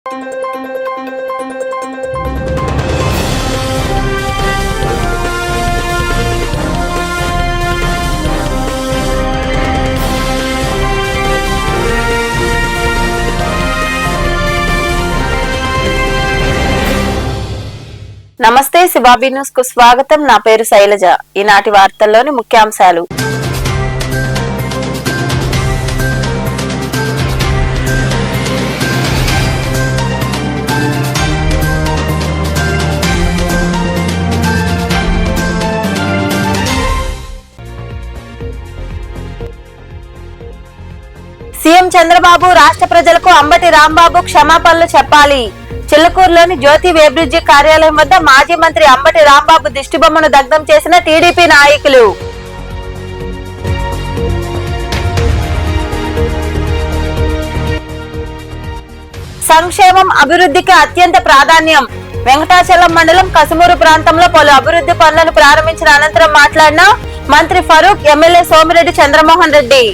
నమస్తే, శివాబీ న్యూస్ కు స్వాగతం. నా పేరు శైలజ. ఈనాటి వార్తల్లోని ముఖ్యాంశాలు. సీఎం చంద్రబాబు రాష్ట్ర ప్రజలకు అంబటి రాంబాబు క్షమాపణలు చెప్పాలి. చిల్లకూరులోని జ్యోతి వేబ్రిడ్జి కార్యాలయం వద్ద మాజీ మంత్రి అంబటి రాంబాబు దిష్టిబొమ్మను దగ్ధం చేసిన టీడీపీ నాయకులు. సంక్షేమం అభివృద్ధికి అత్యంత ప్రాధాన్యం. వెంకటాచలం మండలం కసుమూరు ప్రాంతంలో పలు అభివృద్ధి పనులను ప్రారంభించిన అనంతరం మాట్లాడిన మంత్రి ఫరూక్, ఎమ్మెల్యే సోమిరెడ్డి చంద్రమోహన్ రెడ్డి.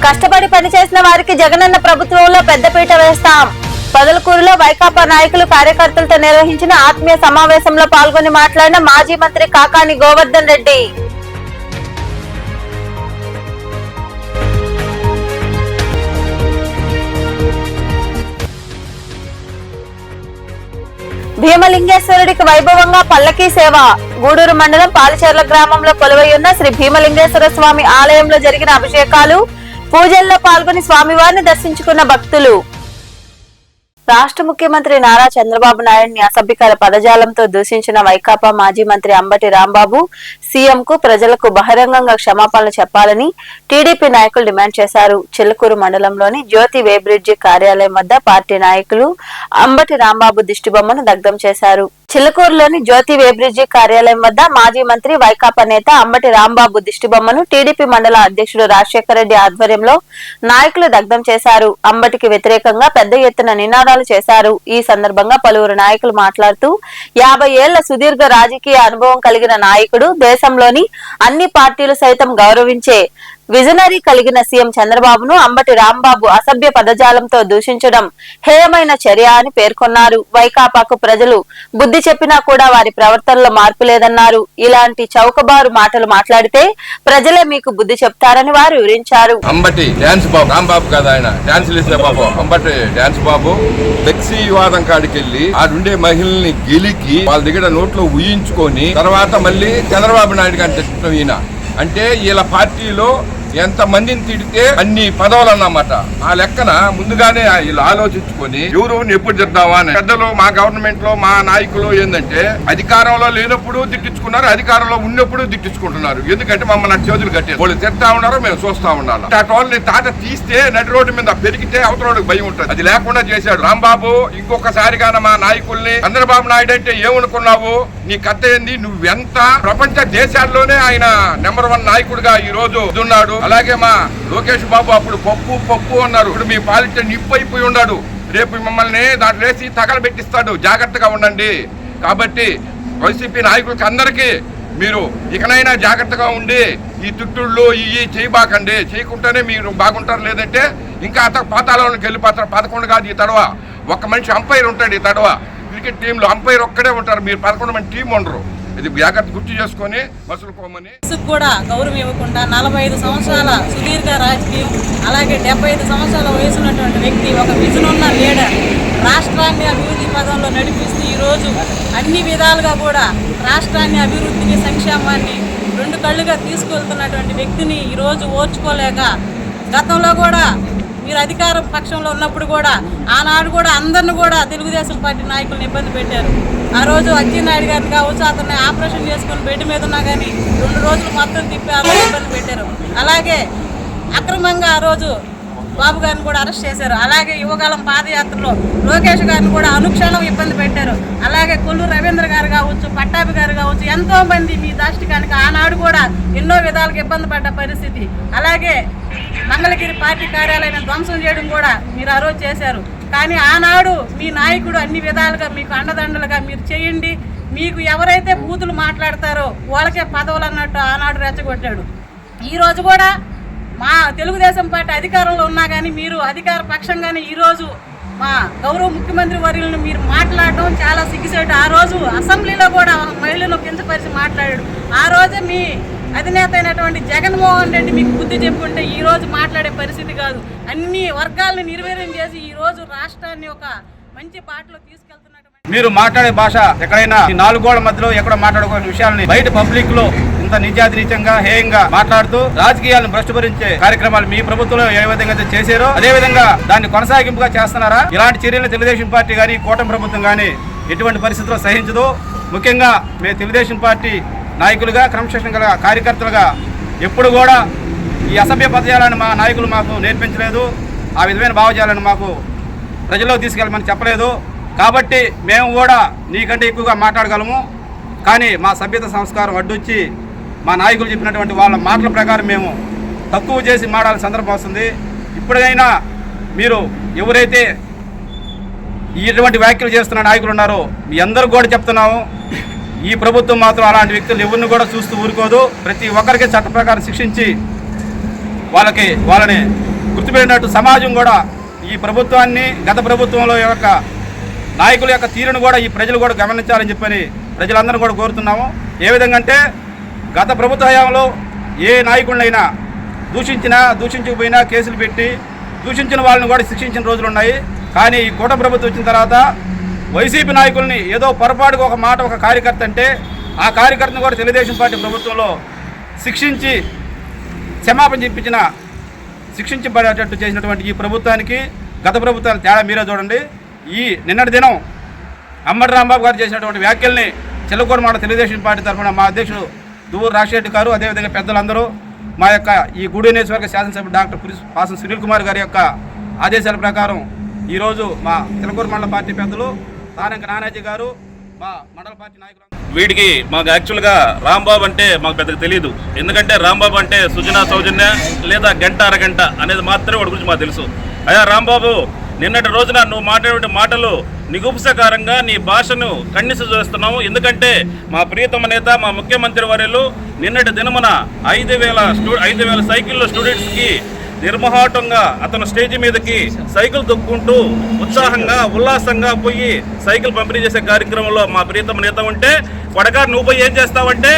కష్టపడి పనిచేసిన వారికి జగనన్న ప్రభుత్వంలో పెద్దపీట వేస్తాం. పొదలకూరులో వైకాపా నాయకులు కార్యకర్తలతో నిర్వహించిన ఆత్మీయ సమావేశంలో పాల్గొని మాట్లాడిన మాజీ మంత్రి కాకాని గోవర్ధన్ రెడ్డి. భీమలింగేశ్వరుడికి వైభవంగా పల్లకీ సేవ. గూడూరు మండలం పాలచెర్ల గ్రామంలో కొలువైయున్న శ్రీ భీమలింగేశ్వర స్వామి ఆలయంలో జరిగిన అభిషేకాలు, పూజల్లో పాల్గొని స్వామివారిని దర్శించుకున్న భక్తులు. రాష్ట్ర ముఖ్యమంత్రి నారా చంద్రబాబు నాయుడిని అసభ్యకర పదజాలంతో దూషించిన వైకాపా మాజీ మంత్రి అంబటి రాంబాబు సీఎం కు, ప్రజలకు బహిరంగంగా క్షమాపణలు చెప్పాలని టీడీపీ నాయకులు డిమాండ్ చేశారు. చిల్లకూరు మండలంలోని జ్యోతి వేబ్రిడ్జి కార్యాలయం వద్ద పార్టీ నాయకులు అంబటి రాంబాబు దిష్టిబొమ్మను దగ్ధం చేశారు. చిల్లకూరులోని జ్యోతి వేబ్రిడ్జి కార్యాలయం వద్ద మాజీ మంత్రి వైకాపా నేత అంబటి రాంబాబు దిష్టిబొమ్మను టీడీపీ మండల అధ్యక్షుడు రాజశేఖర రెడ్డి ఆధ్వర్యంలో నాయకులు దగ్ధం చేశారు. అంబటికి వ్యతిరేకంగా పెద్ద ఎత్తున నినాదాలు చేశారు. ఈ సందర్భంగా పలువురు నాయకులు మాట్లాడుతూ 50 ఏళ్ల సుదీర్ఘ రాజకీయ అనుభవం కలిగిన నాయకుడు, దేశంలోని అన్ని పార్టీలు సైతం గౌరవించే విజనరీ కలిగిన సీఎం చంద్రబాబును అంబటి రాంబాబు అసభ్య పదజాలంతో దూషించడం హేయమైన చర్య అని పేర్కొన్నారు. వైకాపాకు ప్రజలు బుద్ధి చెప్పినా కూడా వారి ప్రవర్తనలో మార్పు లేదన్నారు. ఇలాంటి చౌకబారు మాటలు మాట్లాడితే ప్రజలే మీకు బుద్ధి చెప్తారని వారు వివరించారు. అంబటి డాన్స్ బాబు, రాంబాబు కాదు ఆయన, డాన్స్ వేసే బాబు అంబటి డాన్స్ బాబు ఫ్లెక్సీ వివాదం కాడికెళ్లి ఆడుండే మహిళల్ని గెలికి వాళ్ళ దగ్గర నోట్లో ఊహించుకొని తర్వాత మళ్ళీ చంద్రబాబు నాయుడు గారిని తెచ్చడం ఈయన. అంటే వీళ్ళ పార్టీలో ఎంత మందిని తిడితే అన్ని పదవులు అన్నమాట. ఆ లెక్కన ముందుగానే వీళ్ళు ఆలోచించుకొని ఎవరు ఎప్పుడు తిద్దామా అని. పెద్దలు మా గవర్నమెంట్ లో మా నాయకులు ఏంటంటే అధికారంలో లేనప్పుడు తిట్టించుకున్నారు, అధికారంలో ఉన్నప్పుడు తిట్టించుకుంటున్నారు. ఎందుకంటే మమ్మల్ని చేతులు కట్టారు. వాళ్ళు తిడతా ఉన్నారు, మేము చూస్తా ఉండాలి. అటోళ్ళని తాట తీస్తే నడి రోడ్డు మీద పెరిగితే అవతల భయం ఉంటుంది. అది లేకుండా చేశాడు రాంబాబు. ఇంకొకసారిగా మా నాయకుల్ని చంద్రబాబు నాయుడు అంటే ఏమనుకున్నావు, నీ కథ ఏంది, నువ్వెంత ప్రపంచ దేశాల్లోనే ఆయన నెంబర్ 1 నాయకుడిగా ఈ రోజు ఉన్నాడు. అలాగే మా లోకేష్ బాబు అప్పుడు పప్పు అన్నారు, ఇప్పుడు మీ పాలిట నిప్పు అయిపోయి ఉన్నాడు. రేపు మిమ్మల్ని దాంట్లో వేసి తగలబెట్టిస్తాడు, జాగ్రత్తగా ఉండండి. కాబట్టి వైసీపీ నాయకులకి అందరికీ మీరు ఇకనైనా జాగ్రత్తగా ఉండి ఈ తుట్టుళ్ళు ఇవి చేయబాకండి. చేయకుండానే మీరు బాగుంటారు. లేదంటే ఇంకా పాతాళంలోకి వెళ్ళిపోతారు. 11 కాదు ఈ తడవ, ఒక మనిషి అంపైర్ ఉంటాడు. ఈ తడవ క్రికెట్ టీంలో అంపైర్ ఒక్కడే ఉంటారు, మీరు 11 మంది టీం ఉండరు. ఇది జాగ్రత్త గుర్తు చేసుకొని మసులుకోమని కూడా గౌరవం ఇవ్వకుండా 45 సంవత్సరాల సుదీర్ఘ రాజకీయం, అలాగే 75 సంవత్సరాల వయసున్నటువంటి వ్యక్తి, ఒక విజన్ ఉన్న లీడర్, రాష్ట్రాన్ని అభివృద్ధి పదంలో నడిపిస్తూ ఈరోజు అన్ని విధాలుగా కూడా రాష్ట్రాన్ని అభివృద్ధిని, సంక్షేమాన్ని 2 కళ్ళుగా తీసుకెళ్తున్నటువంటి వ్యక్తిని ఈరోజు ఓర్చుకోలేక, గతంలో కూడా మీరు అధికార పక్షంలో ఉన్నప్పుడు కూడా ఆనాడు కూడా అందరిని కూడా తెలుగుదేశం పార్టీ నాయకులను ఇబ్బంది పెట్టారు. ఆ రోజు అచ్చెన్నాయుడు గారిని కావచ్చు, అతన్ని ఆపరేషన్ చేసుకుని బెడ్ మీద ఉన్నా కానీ 2 రోజులు మొత్తం తిప్పి ఆ రోజు ఇబ్బంది పెట్టారు. అలాగే అక్రమంగా ఆ రోజు బాబు గారిని కూడా అరెస్ట్ చేశారు. అలాగే యువకాలం పాదయాత్రలో లోకేష్ గారిని కూడా అనుక్షణం ఇబ్బంది పెట్టారు. అలాగే కొల్లు రవీంద్ర గారు కావచ్చు, పట్టాభి గారు కావచ్చు, ఎంతో మంది మీ దాష్టికానికి ఆనాడు కూడా ఎన్నో విధాలుగా ఇబ్బంది పడ్డ పరిస్థితి. అలాగే మంగళగిరి పార్టీ కార్యాలయాన్ని ధ్వంసం చేయడం కూడా మీరు ఆ రోజు చేశారు. కానీ ఆనాడు మీ నాయకుడు అన్ని విధాలుగా మీకు అండదండలుగా మీరు చేయండి, మీకు ఎవరైతే బూతులు మాట్లాడతారో వాళ్ళకే పదవులు అన్నట్టు ఆనాడు రెచ్చగొట్టాడు. ఈరోజు కూడా మా తెలుగుదేశం పార్టీ అధికారంలో ఉన్నా కానీ మీరు అధికార పక్షంగానే ఈరోజు మా గౌరవ ముఖ్యమంత్రి వర్యులను మీరు మాట్లాడడం చాలా సిగ్గుసేటు. ఆ రోజు అసెంబ్లీలో కూడా మహిళలను కించపరిచి మాట్లాడాడు. ఆ రోజే మీ అధినేత అయినటువంటి జగన్మోహన్ రెడ్డి మీకు బుద్ధి చెప్పుకుంటే ఈ రోజు మాట్లాడే పరిస్థితి కాదు. అన్ని వర్గాలను నిర్వీర్యం చేసి ఈ రోజు రాష్ట్రాన్ని ఒక మంచి బాటలో తీసుకెళ్తున్నటువంటి మీరు మాట్లాడే భాష ఎక్కడైనా ఈ నాలుగు గోడల మధ్యలో ఎక్కడ మాట్లాడుకునే విషయాలని బయట పబ్లిక్ లో ఇంత నిజాతి నీచంగా హేయంగా మాట్లాడుతూ రాజకీయాలను భ్రష్టుపరించే కార్యక్రమాలు మీ ప్రభుత్వంలో ఏ విధంగా చేశారో అదే విధంగా దాన్ని కొనసాగింపుగా చేస్తున్నారా? ఇలాంటి చర్యలు తెలుగుదేశం పార్టీ గాని కూటమి ప్రభుత్వం గాని ఎటువంటి పరిస్థితుల్లో సహించదు. ముఖ్యంగా మేము తెలుగుదేశం పార్టీ నాయకులుగా క్రమశిక్షణ గల కార్యకర్తలుగా ఎప్పుడు కూడా ఈ అసభ్య పదజాలను మా నాయకులు మాకు నేర్పించలేదు. ఆ విధమైన భావజాలను మాకు ప్రజల్లో తీసుకెళ్ళమని చెప్పలేదు. కాబట్టి మేము కూడా నీకంటే ఎక్కువగా మాట్లాడగలము. కానీ మా సభ్యత సంస్కారం అడ్డొచ్చి మా నాయకులు చెప్పినటువంటి వాళ్ళ మాటల ప్రకారం మేము తక్కువ చేసి మాట్లాడే సందర్భం వస్తుంది. ఇప్పుడైనా మీరు ఎవరైతే ఇటువంటి వ్యాఖ్యలు చేస్తున్న నాయకులు ఉన్నారో మీ అందరూ కూడా చెప్తున్నాము, ఈ ప్రభుత్వం మాత్రం అలాంటి వ్యక్తులు ఎవరిని కూడా చూస్తూ ఊరుకోదు. ప్రతి ఒక్కరికి చట్ట ప్రకారం శిక్షించి వాళ్ళని గుర్తుపెట్టినట్టు సమాజం కూడా ఈ ప్రభుత్వాన్ని గత ప్రభుత్వంలో యొక్క నాయకుల యొక్క తీరును కూడా ఈ ప్రజలు కూడా గమనించాలని చెప్పని ప్రజలందరూ కూడా కోరుతున్నాము. ఏ విధంగా అంటే గత ప్రభుత్వ హయాంలో ఏ నాయకుడినైనా దూషించకపోయినా కేసులు పెట్టి దూషించిన వాళ్ళని కూడా శిక్షించిన రోజులు ఉన్నాయి. కానీ ఈ కూటమి ప్రభుత్వం వచ్చిన తర్వాత వైసీపీ నాయకుల్ని ఏదో పొరపాటుగా ఒక మాట ఒక కార్యకర్త అంటే ఆ కార్యకర్తను కూడా తెలుగుదేశం పార్టీ ప్రభుత్వంలో శిక్షించి క్షమాపణ శిక్షించబడేటట్టు చేసినటువంటి ఈ ప్రభుత్వానికి గత ప్రభుత్వానికి తేడా మీరే చూడండి. ఈ నిన్నటి దినం అంబటి రాంబాబు గారు చేసినటువంటి వ్యాఖ్యల్ని చిల్లకూరమాడ తెలుగుదేశం పార్టీ తరఫున మా అధ్యక్షుడు దువ్వూరు రాజశేఖర్ గారు అదేవిధంగా పెద్దలందరూ మా యొక్క ఈ గూడూరు నియోజకవర్గ శాసనసభ్యుడు డాక్టర్ పాసం సునీల్ కుమార్ గారి యొక్క ఆదేశాల ప్రకారం ఈరోజు మా చిల్లకూరు మండల పార్టీ పెద్దలు తానంక నానాజీ గారు మా మండల పార్టీ నాయకులు వీడికి మాకు యాక్చువల్గా రాంబాబు అంటే మాకు పెద్దగా తెలియదు. ఎందుకంటే రాంబాబు అంటే సుజనా సౌజన్య లేదా గంట అరగంట అనేది మాత్రమే వాడి గురించి మాకు తెలుసు. అయ్యా రాంబాబు, నిన్నటి రోజున నువ్వు మాట్లాడే మాటలు నిగుప్సకారంగా నీ భాషను ఖండిస్తూ చేస్తున్నాము. ఎందుకంటే మా ప్రియతమ నేత మా ముఖ్యమంత్రి వర్యులు నిన్నటి దినమున 5,000 సైకిల్లో స్టూడెంట్స్కి నిర్మహాటంగా అతను స్టేజ్ మీదకి సైకిల్ తొక్కుంటూ ఉత్సాహంగా ఉల్లాసంగా పోయి సైకిల్ పంపిణీ చేసే కార్యక్రమంలో మా ప్రియతమ నేత ఉంటే కొడగా నువ్వు పోయి ఏం చేస్తావంటే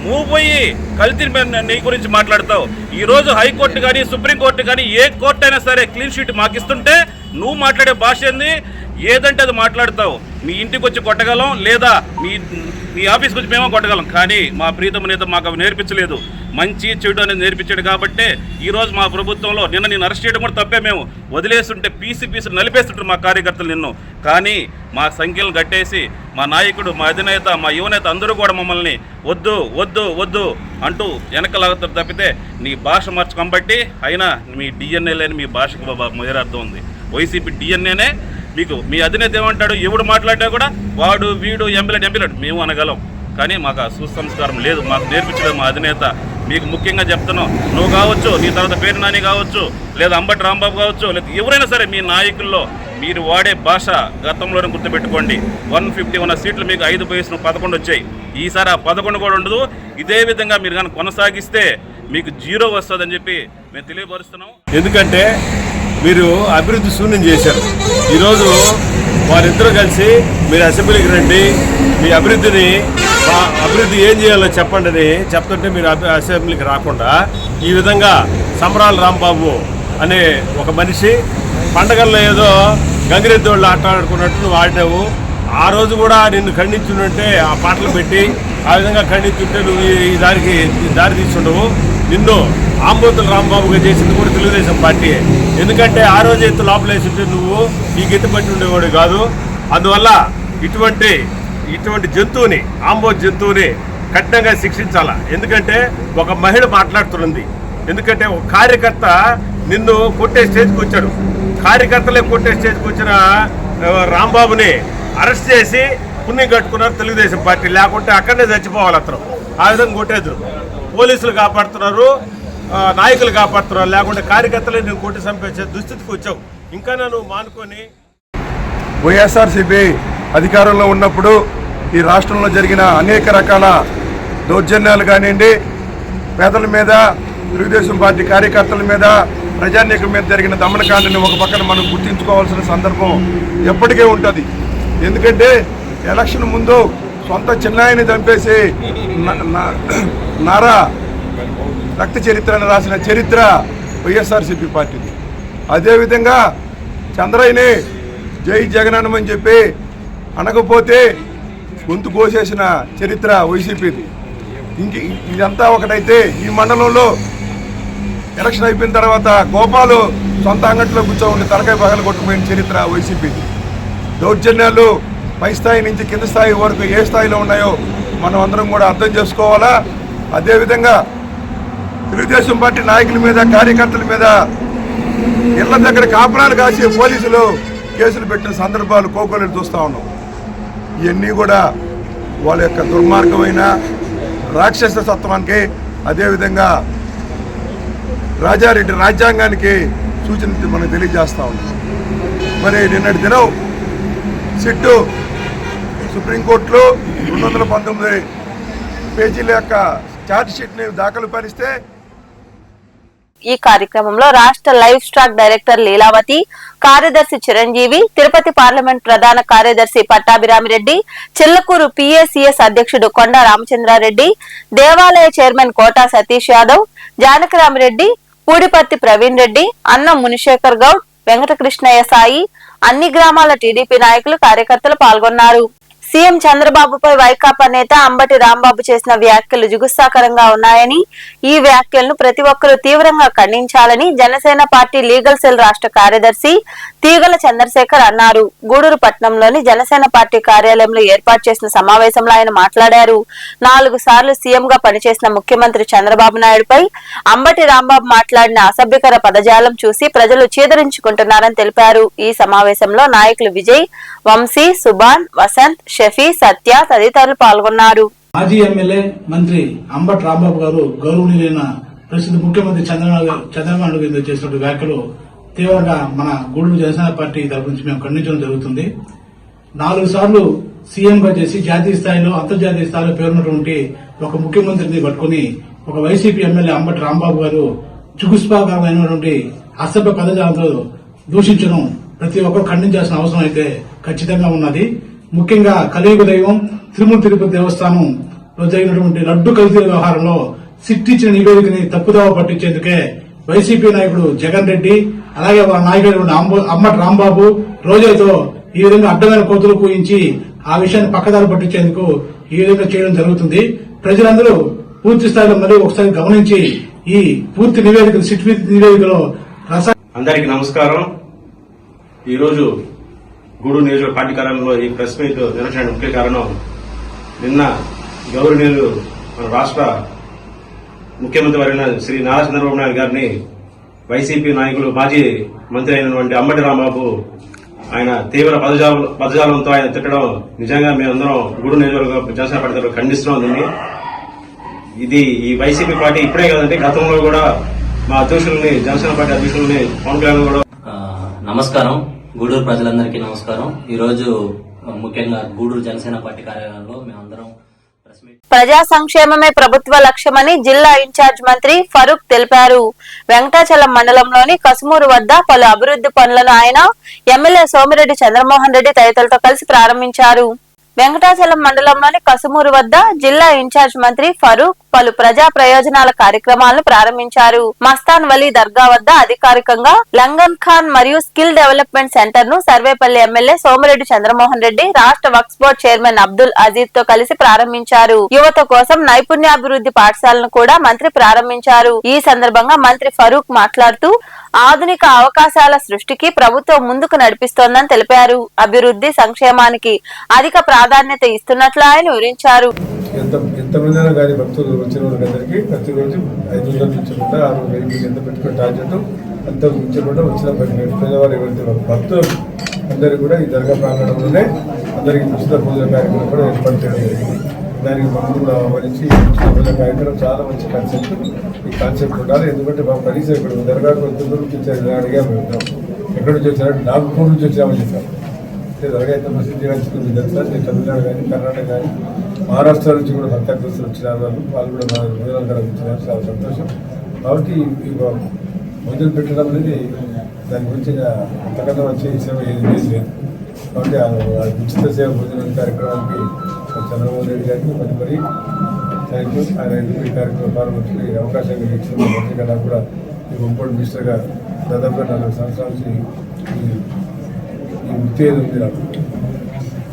నువ్వు పోయి కల్తీ నీ గురించి మాట్లాడతావు. ఈరోజు హైకోర్టు కానీ సుప్రీంకోర్టు కానీ ఏ కోర్టు అయినా సరే క్లీన్ షీట్ మాకిస్తుంటే నువ్వు మాట్లాడే భాష ఏంది? ఏదంటే అది మాట్లాడతావు. మీ ఇంటికి వచ్చి కొట్టగలం లేదా మీ ఆఫీస్కి వచ్చి మేమో కొట్టగలం. కానీ మా ప్రీతమ నేత మాకు అవి నేర్పించలేదు. మంచి చెడు అనేది నేర్పించాడు కాబట్టే ఈరోజు మా ప్రభుత్వంలో నిన్న నేను అరెస్ట్ చేయడం కూడా తప్పే. మేము వదిలేస్తుంటే పీసు నలిపేస్తుంటారు మా కార్యకర్తలు నిన్ను. కానీ మా సంఖ్యలు కట్టేసి మా నాయకుడు మా అధినేత మా యువనేత అందరూ కూడా మమ్మల్ని వద్దు వద్దు వద్దు అంటూ వెనకలాగుతారు తప్పితే నీ భాష మార్చుకోం బట్టి అయినా మీ డిఎన్ఏ లేని మీ భాషకు వేరే అర్థం ఉంది. వైసీపీ డిఎన్ఏనే మీకు మీ అధినేత ఏమంటాడు? ఎవడు మాట్లాడినా కూడా వాడు వీడు ఎంపీలాడు మేము అనగలం. కానీ మాకు ఆ సుసంస్కారం లేదు, మాకు నేర్పించలేదు మా అధినేత. మీకు ముఖ్యంగా చెప్తున్నాం, నువ్వు కావచ్చు, నీ తర్వాత పేరు నాని కావచ్చు, లేదా అంబటి రాంబాబు కావచ్చు, లేదా ఎవరైనా సరే మీ నాయకుల్లో మీరు వాడే భాష గతంలోనే గుర్తుపెట్టుకోండి. 151 సీట్లు మీకు 5 పోయేసిన 11 వచ్చాయి. ఈసారి ఆ 11 కూడా ఉండదు. ఇదే విధంగా మీరు కానీ కొనసాగిస్తే మీకు 0 వస్తుందని చెప్పి మేము తెలియపరుస్తున్నాం. ఎందుకంటే మీరు అభివృద్ధి శూన్యం చేశారు. ఈరోజు వారిద్దరూ కలిసి మీరు అసెంబ్లీకి రండి, మీ అభివృద్ధి ఏం చేయాలో చెప్పండి అని చెప్తుంటే మీరు అసెంబ్లీకి రాకుండా ఈ విధంగా సంబరాల రాంబాబు అనే ఒక మనిషి పండగల్లో ఏదో గంగిరెద్ది వాళ్ళు ఆటలాడుకున్నట్టు నువ్వు ఆడినావు. ఆ రోజు కూడా నిన్ను ఖండించుంటే ఆ పాటలు పెట్టి ఆ విధంగా ఖండించుంటే నువ్వు ఈ దారి తీసుండవు. నిన్ను ఆంబోతుల రాంబాబుగా చేసింది కూడా తెలుగుదేశం పార్టీ. ఎందుకంటే ఆ రోజు ఎత్తు లోపలేసింటే నువ్వు ఈ గెట్టుబట్టి ఉండేవాడు కాదు. అందువల్ల ఇటువంటి జంతువుని ఆంబోతు జంతువుని కఠినంగా శిక్షించాలా. ఎందుకంటే ఒక మహిళ మాట్లాడుతున్నది. ఎందుకంటే ఒక కార్యకర్త నిన్ను కొట్టే స్టేజ్కి వచ్చాడు. కార్యకర్తలే కొట్టే స్టేజ్కి వచ్చిన రాంబాబుని అరెస్ట్ చేసి పుణ్యం కట్టుకున్నారు తెలుగుదేశం పార్టీ. లేకుంటే అక్కడనే చచ్చిపోవాలి అతను. ఆ విధంగా కొట్టేద్దరు. పోలీసులు కాపాడుతున్నారు, నాయకులు కాపాడుతున్నారు. లేకుంటే కార్యకర్తలే నువ్వు కొట్టి చంపేసే దుస్థితికి వచ్చావు. ఇంకా నువ్వు మానుకొని వైఎస్ఆర్సీపీ అధికారంలో ఉన్నప్పుడు ఈ రాష్ట్రంలో జరిగిన అనేక రకాల దౌర్జన్యాలు కానివ్వండి, పేదల మీద, తెలుగుదేశం పార్టీ కార్యకర్తల మీద, ప్రజానీకం మీద జరిగిన దమనకాండని ఒక పక్కన మనం గుర్తించుకోవాల్సిన సందర్భం ఎప్పటికే ఉంటుంది. ఎందుకంటే ఎలక్షన్ ముందు సొంత చిన్నాయిని చంపేసి నారా రక్త చరిత్రను రాసిన చరిత్ర వైఎస్ఆర్సీపీ పార్టీది. అదేవిధంగా చంద్రయ్యని జై జగనన్నమని చెప్పి అనకపోతే గొంతు కోసేసిన చరిత్ర వైసీపీది. ఇదంతా ఒకటైతే ఈ మండలంలో ఎలక్షన్ అయిపోయిన తర్వాత గోపాలు సొంత అంగట్లో కూర్చోండి తలకాయ పగలు కొట్టుకుపోయిన చరిత్ర వైసీపీది. దౌర్జన్యాలు పై స్థాయి నుంచి కింద స్థాయి వరకు ఏ స్థాయిలో ఉన్నాయో మనం అందరం కూడా అర్థం చేసుకోవాలా. అదేవిధంగా తెలుగుదేశం పార్టీ నాయకుల మీద, కార్యకర్తల మీద ఇళ్ల దగ్గర కాపురాలు కాసే పోలీసులు కేసులు పెట్టిన సందర్భాలు కోకోలు చూస్తూ ఉన్నాం. ఇవన్నీ కూడా వాళ్ళ యొక్క దుర్మార్గమైన రాక్షస తత్వానికి, అదేవిధంగా రాజారెడ్డి రాజ్యాంగానికి సూచన మనం తెలియజేస్తూ ఉన్నాం. మరి నిన్నటి దినం సిట్టు సుప్రీంకోర్టులో 219 పేజీల యొక్క ఛార్జ్ షీట్ని దాఖలు పరిస్తే ఈ కార్యక్రమంలో రాష్ట్ర లైవ్ స్టాక్ డైరెక్టర్ లీలావతి, కార్యదర్శి చిరంజీవి, తిరుపతి పార్లమెంట్ ప్రధాన కార్యదర్శి పట్టాభిరామిరెడ్డి, చిల్లకూరు పిఏసిఎస్ అధ్యక్షుడు కొండ రామచంద్రారెడ్డి, దేవాలయ చైర్మన్ కోటా సతీష్ యాదవ్, జానకిరామిరెడ్డి, పూడిపర్తి ప్రవీణ్ రెడ్డి, అన్నం మునిశేఖర్ గౌడ్, వెంకటకృష్ణయ్య సాయి, అన్ని గ్రామాల టీడీపీ నాయకులు, కార్యకర్తలు పాల్గొన్నారు. సీఎం చంద్రబాబుపై వైకాపా నేత అంబటి రాంబాబు చేసిన వ్యాఖ్యలు జుగుప్సాకరంగా ఉన్నాయని, ఈ వ్యాఖ్యలను ప్రతి ఒక్కరూ తీవ్రంగా ఖండించాలని జనసేన పార్టీ లీగల్ సెల్ రాష్ట్ర కార్యదర్శి తీగల చంద్రశేఖర్ అన్నారు. గూడూరు పట్టణంలోని జనసేన పార్టీ కార్యాలయంలో ఏర్పాటు చేసిన సమావేశంలో ఆయన మాట్లాడారు. 4 సార్లు సీఎం గా పనిచేసిన ముఖ్యమంత్రి చంద్రబాబు నాయుడుపై అంబటి రాంబాబు మాట్లాడిన అసభ్యకర పదజాలం చూసి ప్రజలు చీదరించుకుంటున్నారని తెలిపారు. ఈ సమావేశంలో నాయకులు విజయ్, వంశీ, సుభాన్, వసంత్, షఫీ, సత్య తదితరులు పాల్గొన్నారు. మాజీ ఎమ్మెల్యే మంత్రి అంబటి రాంబాబు గారు గౌరవనీయులైన ప్రస్తుత ముఖ్యమంత్రి చంద్రబాబు నాయుడు గారు చేసినటువంటి వ్యాఖ్యలు తీవ్రంగా మన గూడూరు జనసేన పార్టీ తరఫు నుంచి మేము ఖండించడం జరుగుతుంది. 4 సార్లు సీఎం గా చేసి జాతీయ స్థాయిలో, అంతర్జాతీయ స్థాయిలో పేరున్నటువంటి ఒక ముఖ్యమంత్రిని పట్టుకుని ఒక వైసీపీ ఎమ్మెల్యే అంబటి రాంబాబు గారు జుగుప్సాకరమైనటువంటి అసభ్య పదజాలంతో దూషించడం ప్రతి ఒక్కరు ఖండించాల్సిన అవసరం అయితే ఖచ్చితంగా ఉన్నది. ముఖ్యంగా కలియుగ దైవం తిరుపతి దేవస్థానంలో జరిగినటువంటి లడ్డు కల్తీ వ్యవహారంలో సిట్ ఇచ్చిన నివేదికని తప్పుదోవ పట్టించేందుకే వైసీపీ నాయకుడు జగన్ రెడ్డి, అలాగే వారి నాయకుడు అంబటి రాంబాబు రోజాతో ఈ విధంగా అడ్డమైన కోతులు కూయించి ఆ విషయాన్ని పక్కదారి పట్టించేందుకు ఈ విధంగా చేయడం జరుగుతుంది. ప్రజలందరూ పూర్తి స్థాయిలో మళ్ళీ ఒకసారి గమనించి ఈ పూర్తి నివేదికలు, సిట్ నివేదికలో అందరికీ నమస్కారం. ఈరోజు గూడూరు నియోజకవర్గ పార్టీ కార్యాలయంలో ఈ ప్రెస్ మీట్ నిర్వహించడానికి ముఖ్య కారణం, నిన్న గౌరవనీయులు మన రాష్ట్ర ముఖ్యమంత్రి వర్యులైన శ్రీ నారా చంద్రబాబు నాయుడు గారిని వైసీపీ నాయకులు, మాజీ మంత్రి అయినటువంటి అంబటి రాంబాబు ఆయన తీవ్ర పదజాలంతో ఆయన తిట్టడం నిజంగా మేమందరం గూడూరు నియోజకవర్గ జనసేన పార్టీ తరఫున ఖండిస్తున్నాం. దీన్ని ఇది ఈ వైసీపీ పార్టీ ఇప్పుడే కాదంటే గతంలో కూడా మా అధ్యక్షుల్ని, జనసేన పార్టీ అధ్యక్షుల్ని పవన్ కళ్యాణ్ కూడా. నమస్కారం, గూడూరు ప్రజలందరికీ నమస్కారం. ఈ రోజు ముఖ్యంగా గూడూరు జనసేన పార్టీ కార్యాలయంలో మేమందరం ప్రజా సంక్షేమమే ప్రభుత్వ లక్ష్యమని జిల్లా ఇన్ఛార్జ్ మంత్రి ఫరూక్ తెలిపారు. వెంకటాచలం మండలంలోని కసుమూరు వద్ద పలు అభివృద్ధి పనులను ఆయన, ఎమ్మెల్యే సోమిరెడ్డి చంద్రమోహన్ రెడ్డి తదితరులతో కలిసి ప్రారంభించారు. వెంకటాచలం మండలంలోని కసుమూరు వద్ద జిల్లా ఇన్ఛార్జ్ మంత్రి ఫరూక్ పలు ప్రజా ప్రయోజనాల కార్యక్రమాలను ప్రారంభించారు. మస్తాన్ వలీ దర్గా వద్ద అధికారికంగా లంగన్ ఖాన్ మరియు స్కిల్ డెవలప్మెంట్ సెంటర్ ను సర్వేపల్లి ఎమ్మెల్యే సోమిరెడ్డి చంద్రమోహన్ రెడ్డి రాష్ట్ర వక్ఫ్ బోర్డు చైర్మన్ అబ్దుల్ అజీజ్ తో కలిసి ప్రారంభించారు. యువత కోసం నైపుణ్యాభివృద్ధి పాఠశాలను కూడా మంత్రి ప్రారంభించారు. ఈ సందర్భంగా మంత్రి ఫరూక్ మాట్లాడుతూ ఆధునిక అవకాశాల సృష్టికి ప్రభుత్వం ముందుకు నడిపిస్తోందని తెలిపారు. అభివృద్ధి సంక్షేమానికి అధిక ప్రాధాన్యత ఇస్తున్నట్లు ఆయన వివరించారు. ఎంతమంది కానీ భక్తులు వచ్చిన వాళ్ళందరికీ ప్రతిరోజు 500 నుంచి కూడా 6,000 ఎంత పెట్టుకుని టార్గెట్ అంత నుంచి కూడా వచ్చిన పేదవాళ్ళు ఎవరైతే భక్తులు అందరికీ కూడా ఈ దర్గా ప్రాంగణంలోనే అందరికీ ఉచిత పూజల కార్యక్రమం కూడా ఏర్పాటు చేయడం జరిగింది. దానికి మమ్మల్ని కూడా ఆహ్వానించి ఉచిత పూజల కార్యక్రమం చాలా మంచి కాన్సెప్ట్. ఈ కాన్సెప్ట్ ఉండాలి. ఎందుకంటే మా కనీసం ఇక్కడ దర్గాకు ఎంత దూరం నుంచి అడిగాము. ఎక్కడి నుంచి వచ్చారంటే నాగపూర్ నుంచి వచ్చామని చెప్పాము. ఎవరైతే మసీదు చేయాల్సింది తెలుసా, తమిళనాడు కానీ కర్ణాటక కానీ మహారాష్ట్ర నుంచి కూడా భక్తగ్రస్తులు వచ్చినారు. వాళ్ళు కూడా భోజనాలు కల్పించినారు, చాలా సంతోషం. కాబట్టి భోజనం పెట్టడం అనేది దాని గురించి అంతకన్నా వచ్చే సేవ ఏది లేదు. కాబట్టి ఉచిత సేవ భోజనం కార్యక్రమానికి చంద్రబాబు నాయుడు గారికి మరి థ్యాంక్ యూ. ఆయన ఈ కార్యక్రమం పాల్గొంటున్న ఈ అవకాశం ఇచ్చిన మంత్రి గారు కూడా ఈ ఇంపోర్ట్ మినిస్టర్గా దాదాపుగా 4 సంవత్సరాల నుంచి ఈ వృత్తి ఏది ఉంది నాకు.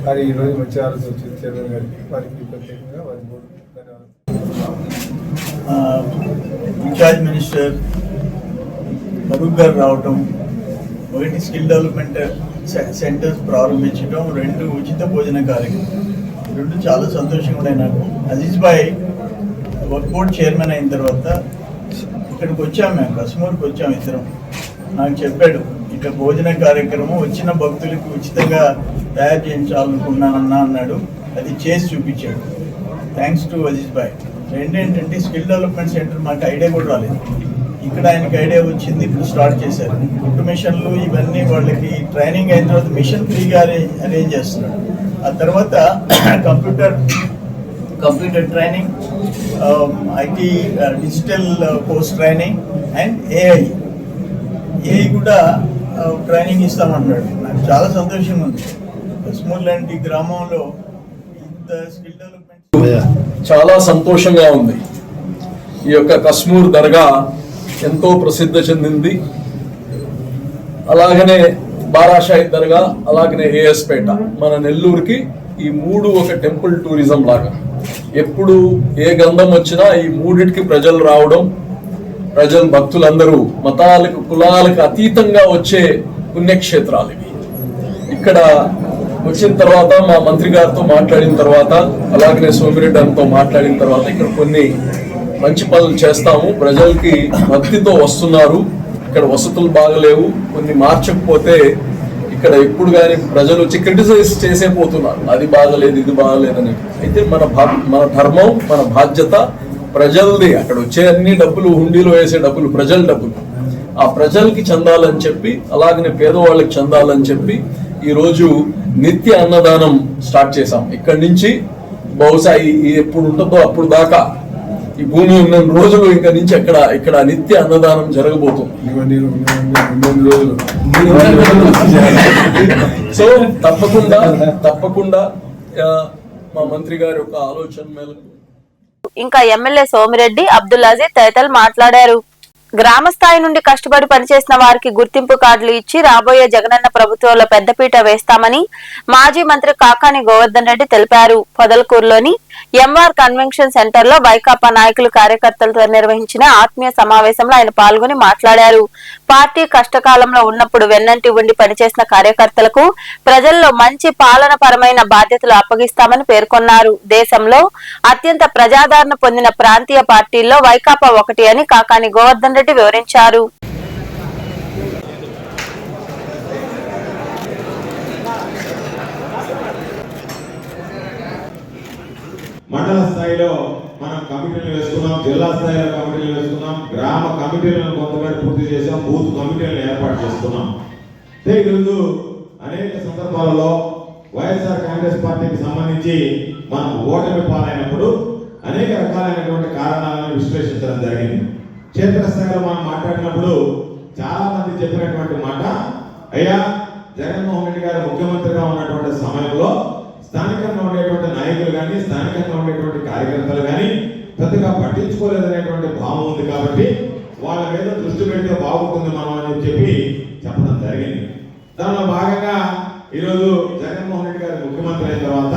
కానీ ఈరోజు మంచి ఆలోచన వచ్చింది చైర్మన్ గారికి, వారికి ప్రత్యేకంగా వారి ధన్యవాదాలు. ఇన్ఛార్జ్ మినిస్టర్ ఫరూక్ గారు రావటం, ఒకటి స్కిల్ డెవలప్మెంట్ సెంటర్స్ ప్రారంభించడం, 2 ఉచిత భోజన కార్యక్రమం, 2 చాలా సంతోషంగా ఉన్నాయి నాకు. అజీజ్ భాయ్ వర్క్ బోర్డ్ చైర్మన్ అయిన తర్వాత ఇక్కడికి వచ్చాము, మేము కశ్మూర్కి వచ్చాము ఇద్దరం. నాకు చెప్పాడు ఇక భోజన కార్యక్రమం వచ్చిన భక్తులకు ఉచితంగా తయారు చేయించాలనుకున్నానన్నా అన్నాడు. అది చేసి చూపించాడు. థ్యాంక్స్ టు అజీజ్ భాయ్. ఏంటంటే స్కిల్ డెవలప్మెంట్ సెంటర్ మాకు ఐడియా కూడా రాలేదు. ఇక్కడ ఆయనకి ఐడియా వచ్చింది, ఇప్పుడు స్టార్ట్ చేశారు. ఫుడ్ మిషన్లు ఇవన్నీ వాళ్ళకి ట్రైనింగ్ అయిన తర్వాత మిషన్ ఫ్రీగా అరేంజ్ చేస్తున్నాడు. ఆ తర్వాత computer training, IT digital course training and AI కూడా ట్రైనింగ్ ఇస్తామంటున్నాడు. నాకు చాలా సంతోషంగా ఉంది. కశ్మూర్ లాంటి గ్రామంలో ఇంత స్కిల్ డెవలప్మెంట్ చాలా సంతోషంగా ఉంది. ఈ యొక్క కశ్మూర్ దర్గా ఎంతో ప్రసిద్ధి చెందింది. అలాగనే బారాషాహి దర్గా, అలాగనే ఏఎస్పేట, మన నెల్లూరుకి ఈ 3 ఒక టెంపుల్ టూరిజం లాగా. ఎప్పుడు ఏ గంధం వచ్చినా ఈ 3టికి ప్రజలు రావడం, ప్రజలు భక్తులందరూ మతాలకు కులాలకు అతీతంగా వచ్చే పుణ్యక్షేత్రాలు ఇవి. ఇక్కడ వచ్చిన తర్వాత మా మంత్రి గారితో మాట్లాడిన తర్వాత, అలాగనే సోమిరెడ్డి గారితో మాట్లాడిన తర్వాత ఇక్కడ కొన్ని మంచి పనులు చేస్తాము. ప్రజలకి భక్తితో వస్తున్నారు. ఇక్కడ వసతులు బాగలేవు, కొన్ని మార్చకపోతే ఇక్కడ ఎప్పుడు కానీ ప్రజలు వచ్చి క్రిటిసైజ్ చేసే పోతున్నారు, అది బాగలేదు ఇది బాగలేదని. అయితే మన ధర్మం, మన బాధ్యత ప్రజలది. అక్కడ వచ్చే అన్ని డబ్బులు, హుండీలో వేసే డబ్బులు ప్రజల డబ్బులు. ఆ ప్రజలకి చెందాలని చెప్పి, అలాగనే పేదవాళ్ళకి చెందాలని చెప్పి ఈరోజు నిత్య అన్నదానం స్టార్ట్ చేశాం. ఇక్కడి నుంచి బహుశా ఎప్పుడు ఉంటుందో అప్పుడు దాకా, ఈ భూమి ఉన్న రోజులు ఇంకా నుంచి ఇక్కడ నిత్య అన్నదానం జరగబోతుంది. సో తప్పకుండా మా మంత్రి గారి యొక్క ఆలోచన మేరకు ఇంకా ఎమ్మెల్యే సోమిరెడ్డి, అబ్దుల్ అజీజ్ తదితరులు మాట్లాడారు. గ్రామ స్థాయి నుండి కష్టపడి పనిచేసిన వారికి గుర్తింపు కార్డులు ఇచ్చి రాబోయే జగనన్న ప్రభుత్వంలో పెద్దపీట వేస్తామని మాజీ మంత్రి కాకాని గోవర్ధన్ రెడ్డి తెలిపారు. పొదలకూరులోని ఎంఆర్ కన్వెన్షన్ సెంటర్ లో వైకాపా నాయకులు కార్యకర్తలతో నిర్వహించిన ఆత్మీయ సమావేశంలో ఆయన పాల్గొని మాట్లాడారు. పార్టీ కష్టకాలంలో ఉన్నప్పుడు వెన్నంటి ఉండి పనిచేసిన కార్యకర్తలకు ప్రజల్లో మంచి పాలన పరమైన బాధ్యతలు అప్పగిస్తామని పేర్కొన్నారు. దేశంలో అత్యంత ప్రజాదరణ పొందిన ప్రాంతీయ పార్టీల్లో వైకాపా ఒకటి అని కాకాని గోవర్ధన్ రెడ్డి వివరించారు. మండల స్థాయిలో మనం కమిటీలు వేసుకున్నాం, జిల్లా స్థాయిలో కమిటీలు వేసుకున్నాం, గ్రామ కమిటీలను కొంతమేర పూర్తి చేసాం, బూత్ కమిటీలను ఏర్పాటు చేసుకున్నాం. ఈరోజు అనేక సందర్భాలలో వైఎస్ఆర్ కాంగ్రెస్ పార్టీకి సంబంధించి మనం ఓటమి పాలైనప్పుడు అనేక రకాలైనటువంటి కారణాలను విశ్లేషించడం జరిగింది. క్షేత్రస్థాయిలో మనం మాట్లాడినప్పుడు చాలా మంది చెప్పినటువంటి మాట, అయ్యా జగన్మోహన్ రెడ్డి గారు ముఖ్యమంత్రిగా ఉన్నటువంటి సమయంలో స్థానికంగా ఉండేటువంటి నాయకులు కానీ, స్థానికంగా ఉండేటువంటి కార్యకర్తలు కానీ పెద్దగా పట్టించుకోలేదనేటువంటి భావం ఉంది. కాబట్టి వాళ్ళ మీద దృష్టి పెడితే బాగుంటుంది మనం అని చెప్పి చెప్పడం జరిగింది. దానిలో భాగంగా ఈరోజు జగన్మోహన్ రెడ్డి గారు ముఖ్యమంత్రి అయిన తర్వాత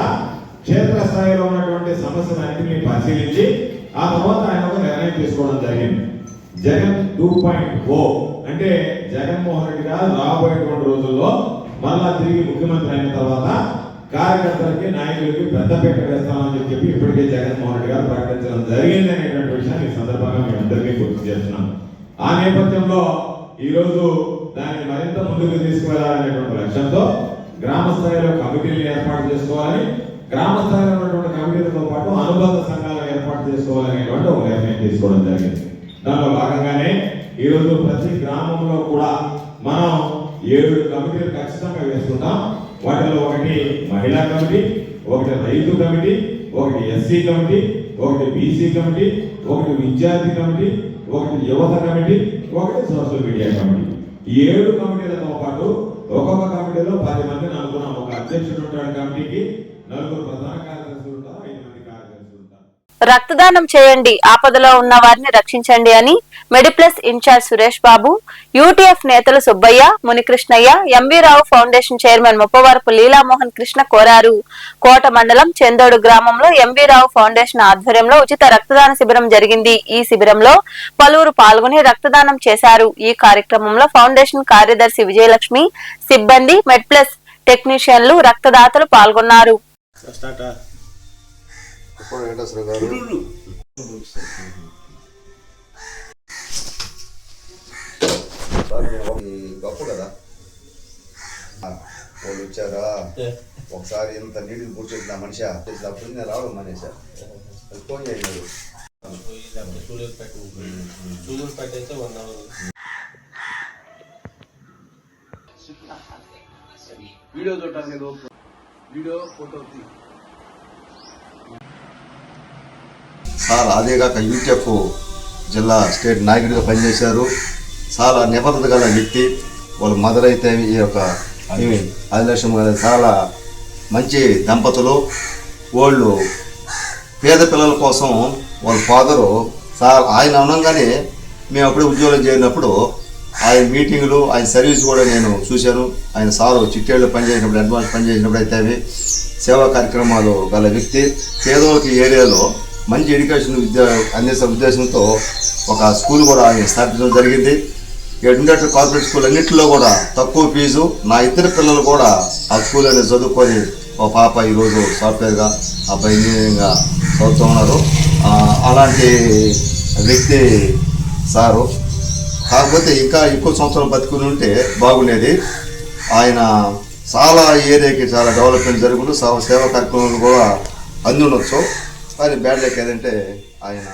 క్షేత్రస్థాయిలో ఉన్నటువంటి సమస్యలన్నింటినీ పరిశీలించి ఆ తర్వాత ఆయన ఒక నిర్ణయం తీసుకోవడం జరిగింది. జగన్ 2.0 అంటే జగన్మోహన్ రెడ్డి గారు రాబోయేటువంటి రోజుల్లో మళ్ళా తిరిగి ముఖ్యమంత్రి అయిన తర్వాత కార్యకర్తలకి, నాయకులకి పెద్దపీట వేస్తామని చెప్పి ఇప్పటికే జగన్మోహన్ రెడ్డి గారు ప్రకటించడం జరిగింది అనేటువంటి విషయాన్ని ఈ సందర్భంగా మేము అందరికీ గుర్తు చేస్తున్నాం. ఆ నేపథ్యంలో ఈరోజు దాన్ని మరింత ముందుకు తీసుకువెళ్లాలనేటువంటి లక్ష్యంతో గ్రామ స్థాయిలో కమిటీలను ఏర్పాటు చేసుకోవాలి, గ్రామ స్థాయిలో ఉన్నటువంటి కమిటీలతో పాటు అనుబంధ సంఘాలను ఏర్పాటు చేసుకోవాలనేటువంటి ఒక నిర్ణయం తీసుకోవడం జరిగింది. దానిలో భాగంగానే ఈరోజు ప్రతి గ్రామంలో కూడా మనం 7 కమిటీలు ఖచ్చితంగా వేసుకుంటాం. వాటిలో ఒకటి మహిళా కమిటీ, ఒకటి రైతు కమిటీ, ఒకటి ఎస్సీ కమిటీ, ఒకటి బీసీ కమిటీ, ఒకటి విద్యార్థి కమిటీ, ఒకటి యువత కమిటీ, ఒకటి సోషల్ మీడియా కమిటీ. ఈ 7 కమిటీలతో పాటు ఒక్కొక్క కమిటీలో 10 మందిని అనుకున్నాం. ఒక అధ్యక్షుడు ఉంటాడు కమిటీకి, 4 ప్రధాన కార్యదర్శులు ఉంటారు, 5 మంది కార్యదర్శులు ఉంటారు. రక్తదానం చేయండి, ఆపదలో ఉన్న వారిని రక్షించండి అని మెడిప్లస్ ఇన్ఛార్జ్ సురేష్ బాబు, యూటీఎఫ్ నేతలు సుబ్బయ్య, మునికృష్ణయ్య, ఎంవీ రావు ఫౌండేషన్ చైర్మన్ ముప్పవరపు లీలామోహన్ కృష్ణ కోరారు. కోట మండలం చెందోడు గ్రామంలో ఎంవీ రావు ఫౌండేషన్ ఆధ్వర్యంలో ఉచిత రక్తదాన శిబిరం జరిగింది. ఈ శిబిరంలో పలువురు పాల్గొని రక్తదానం చేశారు. ఈ కార్యక్రమంలో ఫౌండేషన్ కార్యదర్శి విజయలక్ష్మి, సిబ్బంది, మెడ్ప్లస్ టెక్నీషియన్లు, రక్తదాతలు పాల్గొన్నారు. గొప్ప కదా వాళ్ళు వచ్చారా, ఒకసారి ఇంత నీటిని కూర్చోబెట్టిన మనిషి అప్పుడు నేను రావడం మానేశారు. ఫోన్ చేయలేదు. వీడియో చూడటానికి వీడియో ఫోటో సార్ అదేగాక యూటీఎఫ్ జిల్లా స్టేట్ నాయకుడిగా పనిచేశారు. చాలా నిబద్ధత గల వ్యక్తి. వాళ్ళ మదర్ అయితే ఈ యొక్క ఆదిలక్ష్మి గారు చాలా మంచి దంపతులు. వాళ్ళు పేద పిల్లల కోసం వాళ్ళ ఫాదరు సార్ ఆయన అనగానే మేము అప్పుడే ఉద్యోగం చేరినప్పుడు ఆయన మీటింగులు, ఆయన సర్వీస్ కూడా నేను చూశాను. ఆయన సారు చిట్టేళ్ళు పనిచేసినప్పుడు, అడ్వాన్స్ పనిచేసినప్పుడు అయితే అవి సేవా కార్యక్రమాలు గల వ్యక్తి. పేదోళ్ళకి ఏరియాలో మంచి ఎడ్యుకేషన్ విద్య అందించే ఉద్దేశంతో ఒక స్కూల్ కూడా ఆయన స్థాపించడం జరిగింది. ఇండస్ట్రియల్ కార్పొరేట్ స్కూల్ అన్నింటిలో కూడా తక్కువ ఫీజు. నా ఇద్దరు పిల్లలు కూడా ఆ స్కూల్ అనేది చదువుకొని, ఒక పాప ఈరోజు సాఫ్ట్వేర్గా, అబ్బాయి ఇంజనీరింగ్గా చదువుతూ ఉన్నారు. అలాంటి వ్యక్తి సారు. కాకపోతే ఇంకా ఎక్కువ సంవత్సరాలు బతుకుని ఉంటే బాగుండేది. ఆయన చాలా ఏరియాకి చాలా డెవలప్మెంట్ జరుగుతూ సేవా కార్యక్రమాలు కూడా అంది ఉండొచ్చు. కానీ బ్యాడ్ లక్ ఏదంటే ఆయన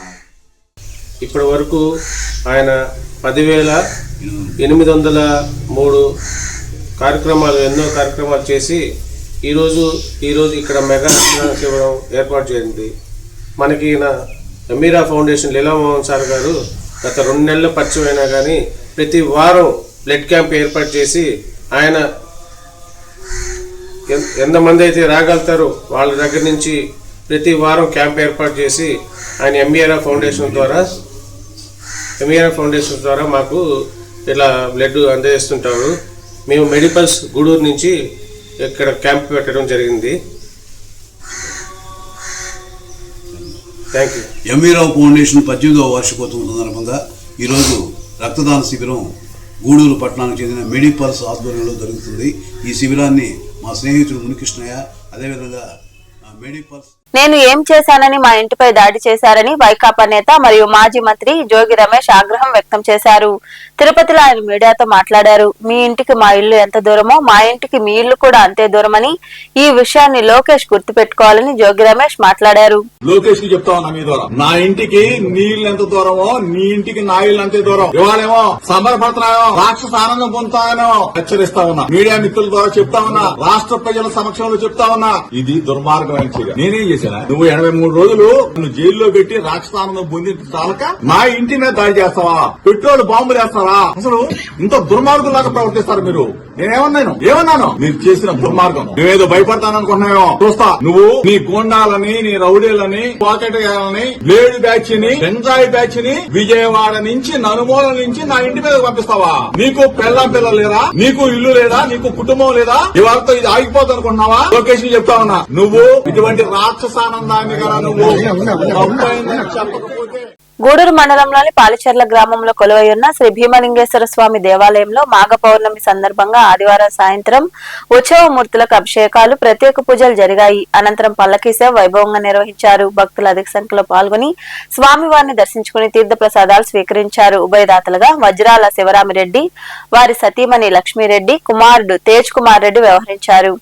ఇప్పటి వరకు ఆయన 10,803 కార్యక్రమాలు, ఎన్నో కార్యక్రమాలు చేసి ఈరోజు ఇక్కడ మెగా శిబిరం ఏర్పాటు చేసింది. మనకి అమీరా ఫౌండేషన్ లీలామోహన్ సార్ గారు గత 2 నెలల పరిచయం అయినా కానీ ప్రతి వారం బ్లడ్ క్యాంప్ ఏర్పాటు చేసి ఆయన ఎంతమంది అయితే రాగలుగుతారో వాళ్ళ దగ్గర నుంచి ప్రతి వారం క్యాంప్ ఏర్పాటు చేసి ఆయన ఎంబీఆర్ ఫౌండేషన్ ద్వారా మాకు ఇలా బ్లడ్ అందజేస్తుంటారు. మేము మెడిపల్స్ గూడూరు నుంచి ఇక్కడ క్యాంప్ పెట్టడం జరిగింది. Thank you. ఎంవీరావు ఫౌండేషన్ 18వ వార్షికోత్సవం సందర్భంగా ఈరోజు రక్తదాన శిబిరం గూడూరు పట్టణానికి చెందిన మెడిపల్స్ ఆధ్వర్యంలో జరుగుతుంది. ఈ శిబిరాన్ని మా స్నేహితుడు మునికృష్ణయ్య, అదేవిధంగా మెడిపల్స్ నేను ఏం చేశానని మా ఇంటిపై దాడి చేశారని వైకాపా నేత మరియు మాజీ మంత్రి జోగి రమేష్ ఆగ్రహం వ్యక్తం చేశారు. తిరుపతిలో ఆయన మీడియాతో మాట్లాడారు. మీ ఇంటికి మా ఇల్లు ఎంత దూరమో మా ఇంటికి మీ ఇల్లు కూడా అంతే దూరమని, ఈ విషయాన్ని లోకేష్ గుర్తుపెట్టుకోవాలని జోగి రమేష్ మాట్లాడారు. లోకేష్ కి చెప్తా ఉన్నా, మీ ద్వారా నా ఇంటికి నీ ఇల్లు ఎంత దూరమో నీ ఇంటికి నా ఇల్లు అంతే దూరం. ఇవాళేమో సంబరపడుతున్నాయో, రాక్షస ఆనందం పొందుతాయనో హెచ్చరిస్తా ఉన్నా. మీడియా మిత్రుల ద్వారా చెప్తా ఉన్నా, రాష్ట్ర ప్రజల సమక్షంలో చెప్తా ఉన్నా, ఇది దుర్మార్గమైన చర్య. నేనేం చేశాను? నువ్వు 83 రోజులు నువ్వు జైల్లో పెట్టి రాక్షసానందం పొంది చాలక నా ఇంటి మీద దాడి చేస్తావా? పెట్రోల్ బాంబులు వేస్తారా? అసలు ఇంత దుర్మార్గులాగా ప్రవర్తిస్తారు మీరు. ఏమన్నాను? మీరు చేసిన దుర్మార్గం. నువ్వేదో భయపడతాననుకున్నావేమో. చూస్తా, నువ్వు నీ గోండాలని, నీ రౌడీలని, పాకెట్ గాలని, బ్లేడ్ బ్యాచ్ ని, గంజాయి బ్యాచ్ ని విజయవాడ నుంచి, నలుమూల నుంచి నా ఇంటి మీద పంపిస్తావా? నీకు పెళ్ళాం పిల్లలు లేదా? నీకు ఇల్లు లేదా? నీకు కుటుంబం లేదా? ఇవాళతో ఇది ఆగిపోతుంది అనుకుంటున్నావా? లోకేష్ చెప్తా ఉన్నా, నువ్వు ఇటువంటి రాక్షసానందాన్ని కదా నువ్వు చెప్పకపోతే. గూడూరు మండలంలోని పాలిచెర్ల గ్రామంలో కొలువైయున్న శ్రీ భీమలింగేశ్వర స్వామి దేవాలయంలో మాఘ పౌర్ణమి సందర్భంగా ఆదివారం సాయంత్రం ఉత్సవమూర్తులకు అభిషేకాలు, ప్రత్యేక పూజలు జరిగాయి. అనంతరం పల్లకీ సేవ వైభవంగా నిర్వహించారు. భక్తులు అధిక సంఖ్యలో పాల్గొని స్వామివారిని దర్శించుకుని తీర్థ ప్రసాదాలు స్వీకరించారు. ఉభయదాతలుగా వజ్రాల శివరామిరెడ్డి, వారి సతీమణి లక్ష్మీరెడ్డి, కుమారుడు తేజ్ కుమార్ రెడ్డి వ్యవహరించారు.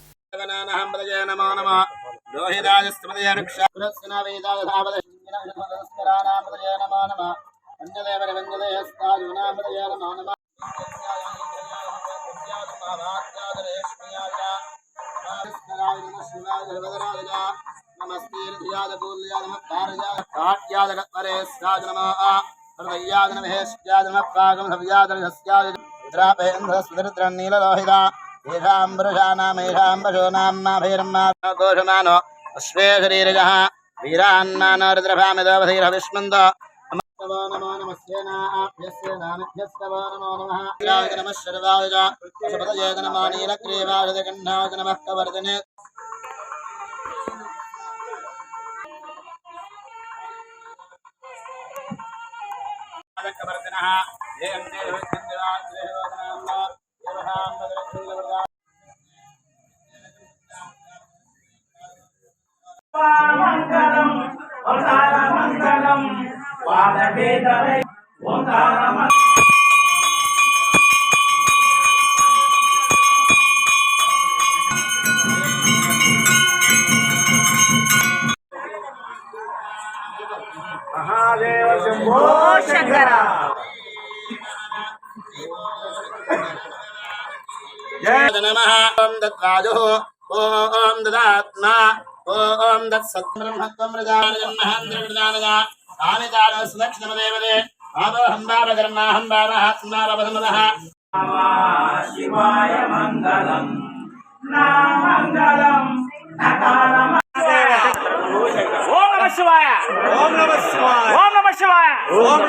అశ్వే శరీరజః వీరాన్నానరుద్రభామిదోపధైరవిష్మంద మహాదేవ శంభో శంకర. నమః. ఓం దత్రాజో ఓం దదాత్మా ఓం దత్సత్బ్రహ్మత్వం ప్రజానజన్మహాంద్రవిదానజ ఆనిదాన సుదక్షిణమదేవదే ఆదోహం బాబకర్మాహం బాబహాత్మారవధమదః. శివాయ మంగళం నా మంగళం ఓం నమః శివాయ ఓం నమః శివాయ ఓం నమః శివాయ ఓం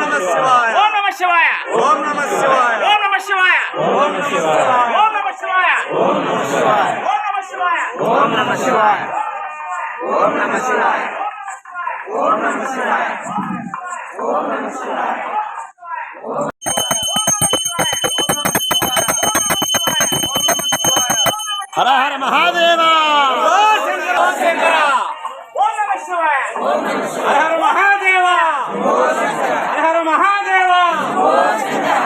నమః శివాయ ఓం నమః శివాయ ఓం నమః శివాయ ఓం నమః శివాయ ఓం నమః శివాయ ఓం నమః శివాయ ఓం నమః శివాయ ఓం నమః శివాయ ఓం నమః శివాయ ఓం నమః శివాయ ఓం నమః శివాయ ఓం నమః శివాయ. హర హర మహాదేవ. ఓం నమః శివాయ. హర హర మహాదేవ. హర హర మహాదేవ.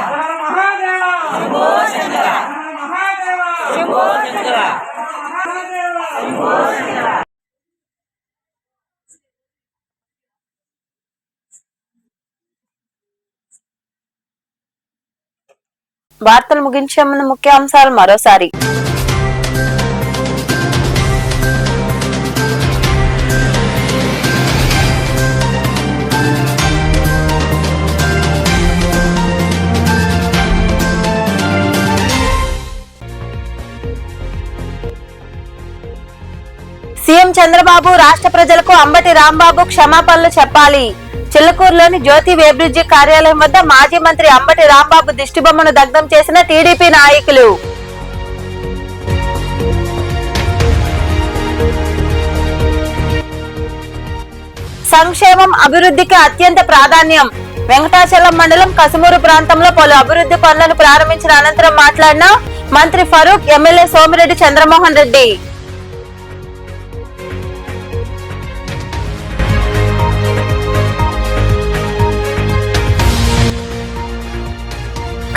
హర హర మహాదేవ. హర మహాదేవ. వార్తలు ముగించే ముందు ముఖ్యాంశాలు మరోసారి. సీఎం చంద్రబాబు రాష్ట్ర ప్రజలకు అంబటి రాంబాబు క్షమాపణలు చెప్పాలి. చిల్లకూరులోని జ్యోతి వేబ్రిడ్జి కార్యాలయం వద్ద మాజీ మంత్రి అంబటి రాంబాబు దిష్టిబొమ్మను దగ్ధం చేసిన టీడీపీ నాయకులు. సంక్షేమం అభివృద్ధికి అత్యంత ప్రాధాన్యం. వెంకటాచలం మండలం కసుమూరు ప్రాంతంలో పలు అభివృద్ధి పనులను ప్రారంభించిన అనంతరం మాట్లాడిన మంత్రి ఫరూక్, ఎమ్మెల్యే సోమిరెడ్డి చంద్రమోహన్ రెడ్డి.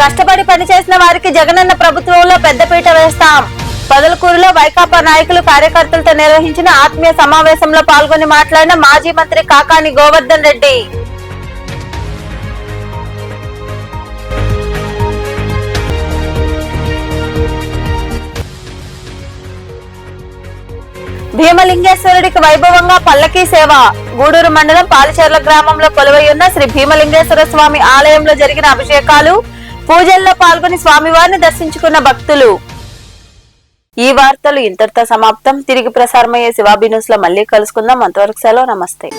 కష్టపడి పనిచేసిన వారికి జగనన్న ప్రభుత్వంలో పెద్దపీట వేస్తాం. పొదలకూరులో వైకాపా నాయకులు కార్యకర్తలతో నిర్వహించిన ఆత్మీయ సమావేశంలో పాల్గొని మాట్లాడిన మాజీ మంత్రి కాకాని గోవర్ధన్ రెడ్డి. భీమలింగేశ్వరుడికి వైభవంగా పల్లకీ సేవ. గూడూరు మండలం పాలచెర్ల గ్రామంలో కొలువైయున్న శ్రీ భీమలింగేశ్వర స్వామి ఆలయంలో జరిగిన అభిషేకాలు, పూజల్లో పాల్గొని స్వామివారిని దర్శించుకున్న భక్తులు. ఈ వార్తలు ఇంతటితో సమాప్తం. తిరిగి ప్రసారమయ్యే శివాబీ న్యూస్ లో మళ్ళీ కలుసుకుందాం. అంతవరకు సెలవు. నమస్తే.